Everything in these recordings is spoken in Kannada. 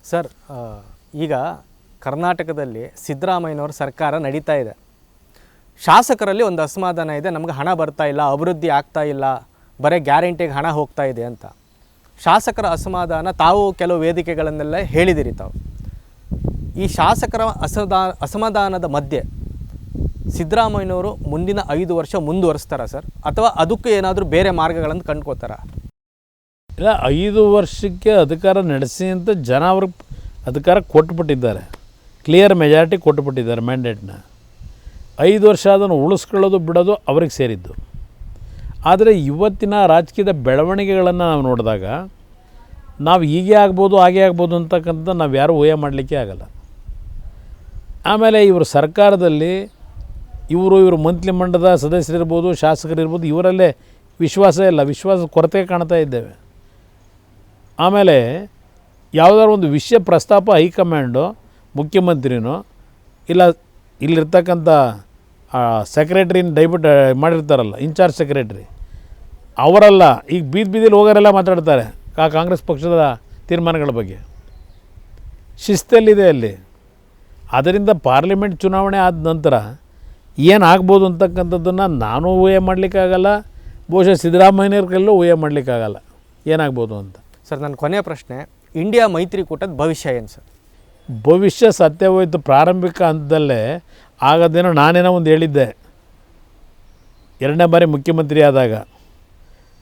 ಸರ್, ಈಗ ಕರ್ನಾಟಕದಲ್ಲಿ ಸಿದ್ದರಾಮಯ್ಯನವ್ರ ಸರ್ಕಾರ ನಡೀತಾ ಇದೆ. ಶಾಸಕರಲ್ಲಿ ಒಂದು ಅಸಮಾಧಾನ ಇದೆ, ನಮಗೆ ಹಣ ಬರ್ತಾ ಇಲ್ಲ, ಅಭಿವೃದ್ಧಿ ಆಗ್ತಾ ಇಲ್ಲ, ಬರೀ ಗ್ಯಾರಂಟಿಗೆ ಹಣ ಹೋಗ್ತಾ ಇದೆ ಅಂತ. ಶಾಸಕರ ಅಸಮಾಧಾನ ತಾವು ಕೆಲವು ವೇದಿಕೆಗಳನ್ನೆಲ್ಲ ಹೇಳಿದಿರಿ ತಾವು. ಈ ಶಾಸಕರ ಅಸಮಾಧಾನದ ಮಧ್ಯೆ ಸಿದ್ದರಾಮಯ್ಯನವರು ಮುಂದಿನ 5 ವರ್ಷ ಮುಂದುವರಿಸ್ತಾರಾ ಸರ್, ಅಥವಾ ಅದಕ್ಕೂ ಏನಾದರೂ ಬೇರೆ ಮಾರ್ಗಗಳನ್ನು ಕಂಡ್ಕೋತಾರ? ಇಲ್ಲ, 5 ವರ್ಷಕ್ಕೆ ಅಧಿಕಾರ ನಡೆಸಿ ಅಂತ ಜನ ಅವ್ರಿಗೆ ಅಧಿಕಾರ ಕೊಟ್ಟುಬಿಟ್ಟಿದ್ದಾರೆ, ಕ್ಲಿಯರ್ ಮೆಜಾರಿಟಿ ಕೊಟ್ಟುಬಿಟ್ಟಿದ್ದಾರೆ ಮ್ಯಾಂಡೇಟ್ನ. 5 ವರ್ಷ ಅದನ್ನು ಉಳಿಸ್ಕೊಳ್ಳೋದು ಬಿಡೋದು ಅವ್ರಿಗೆ ಸೇರಿದ್ದು. ಆದರೆ ಇವತ್ತಿನ ರಾಜಕೀಯದ ಬೆಳವಣಿಗೆಗಳನ್ನು ನಾವು ನೋಡಿದಾಗ ನಾವು ಹೀಗೆ ಆಗ್ಬೋದು ಹಾಗೆ ಆಗ್ಬೋದು ಅಂತಕ್ಕಂಥ ನಾವು ಯಾರೂ ಊಹೆ ಮಾಡಲಿಕ್ಕೆ ಆಗಲ್ಲ. ಆಮೇಲೆ ಇವರು ಸರ್ಕಾರದಲ್ಲಿ ಇವರು ಮಂತ್ರಿ ಮಂಡಲದ ಸದಸ್ಯರಿರ್ಬೋದು, ಶಾಸಕರಿರ್ಬೋದು, ಇವರಲ್ಲೇ ವಿಶ್ವಾಸ ಇಲ್ಲ, ವಿಶ್ವಾಸ ಕೊರತೆ ಕಾಣ್ತಾ ಇದ್ದೇವೆ. ಆಮೇಲೆ ಯಾವುದಾದ್ರು ಒಂದು ವಿಷಯ ಪ್ರಸ್ತಾಪ ಹೈಕಮಾಂಡು, ಮುಖ್ಯಮಂತ್ರಿನೋ ಇಲ್ಲ ಇಲ್ಲಿರ್ತಕ್ಕಂಥ ಸೆಕ್ರೆಟ್ರಿನ ಡೈಬಿಟ್ ಮಾಡಿರ್ತಾರಲ್ಲ, ಇನ್ಚಾರ್ಜ್ ಸೆಕ್ರೆಟ್ರಿ, ಅವರೆಲ್ಲ ಈಗ ಬೀದಿಲಿ ಹೋಗೋರೆಲ್ಲ ಮಾತಾಡ್ತಾರೆ ಕಾಂಗ್ರೆಸ್ ಪಕ್ಷದ ತೀರ್ಮಾನಗಳ ಬಗ್ಗೆ. ಶಿಸ್ತಲ್ಲಿದೆ ಅಲ್ಲಿ. ಅದರಿಂದ ಪಾರ್ಲಿಮೆಂಟ್ ಚುನಾವಣೆ ಆದ ನಂತರ ಏನಾಗ್ಬೋದು ಅಂತಕ್ಕಂಥದ್ದನ್ನು ನಾನು ಊಹೆ ಮಾಡಲಿಕ್ಕಾಗಲ್ಲ, ಬಹುಶಃ ಸಿದ್ದರಾಮಯ್ಯನವ್ರ ಕೈಲೂ ಊಹೆ ಮಾಡಲಿಕ್ಕಾಗಲ್ಲ ಏನಾಗ್ಬೋದು ಅಂತ. ಸರ್, ನನ್ನ ಕೊನೆಯ ಪ್ರಶ್ನೆ, ಇಂಡಿಯಾ ಮೈತ್ರಿಕೂಟದ ಭವಿಷ್ಯ ಏನು ಸರ್? ಭವಿಷ್ಯ ಸತ್ಯವಾಯಿತು. ಪ್ರಾರಂಭಿಕ ಹಂತದಲ್ಲೇ ಆಗೋದೇನೋ ನಾನೇನೋ ಒಂದು ಹೇಳಿದ್ದೆ 2ನೇ ಬಾರಿ ಮುಖ್ಯಮಂತ್ರಿ ಆದಾಗ,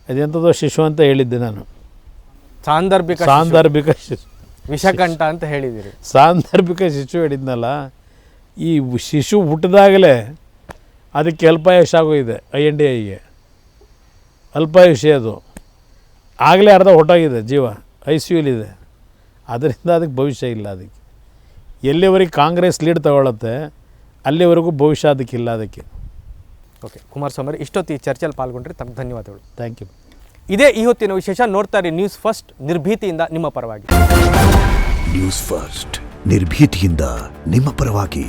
ಅದೆಂಥದ್ದು ಶಿಶು ಅಂತ ಹೇಳಿದ್ದೆ ನಾನು. ಸಾಂದರ್ಭಿಕ ಶಿಶು, ವಿಷಕಂಠ ಅಂತ ಹೇಳಿದ್ದೀರಿ. ಸಾಂದರ್ಭಿಕ ಶಿಶು ಹೇಳಿದ್ನಲ್ಲ, ಈ ಶಿಶು ಹುಟ್ಟಿದಾಗಲೇ ಅದಕ್ಕೆ ಅಲ್ಪಾಯುಷ ಆಗೋಗಿದೆ. INDAಗೆ ಅಲ್ಪಾಯುಷ, ಅದು ಆಗಲೇ ಅರ್ಧ ಹೊಟ್ಟೋಗಿದೆ, ಜೀವ ICUಲಿದೆ. ಅದರಿಂದ ಅದಕ್ಕೆ ಭವಿಷ್ಯ ಇಲ್ಲ. ಅದಕ್ಕೆ ಎಲ್ಲಿವರೆಗೆ ಕಾಂಗ್ರೆಸ್ ಲೀಡ್ ತಗೊಳ್ಳುತ್ತೆ ಅಲ್ಲಿವರೆಗೂ ಭವಿಷ್ಯ ಅದಕ್ಕಿಲ್ಲ. ಅದಕ್ಕೆ ಓಕೆ, ಕುಮಾರಸ್ವಾಮಿ ಇಷ್ಟೊತ್ತು ಈ ಚರ್ಚೆಯಲ್ಲಿ ಪಾಲ್ಗೊಂಡ್ರೆ ತಮಗೆ ಧನ್ಯವಾದಗಳು. Thank you. ಇದೇ ಈ ಹೊತ್ತಿನ ವಿಶೇಷ. ನೋಡ್ತಾ ಇರಿ ನ್ಯೂಸ್ ಫಸ್ಟ್, ನಿರ್ಭೀತಿಯಿಂದ ನಿಮ್ಮ ಪರವಾಗಿ. ನ್ಯೂಸ್ ಫಸ್ಟ್, ನಿರ್ಭೀತಿಯಿಂದ ನಿಮ್ಮ ಪರವಾಗಿ.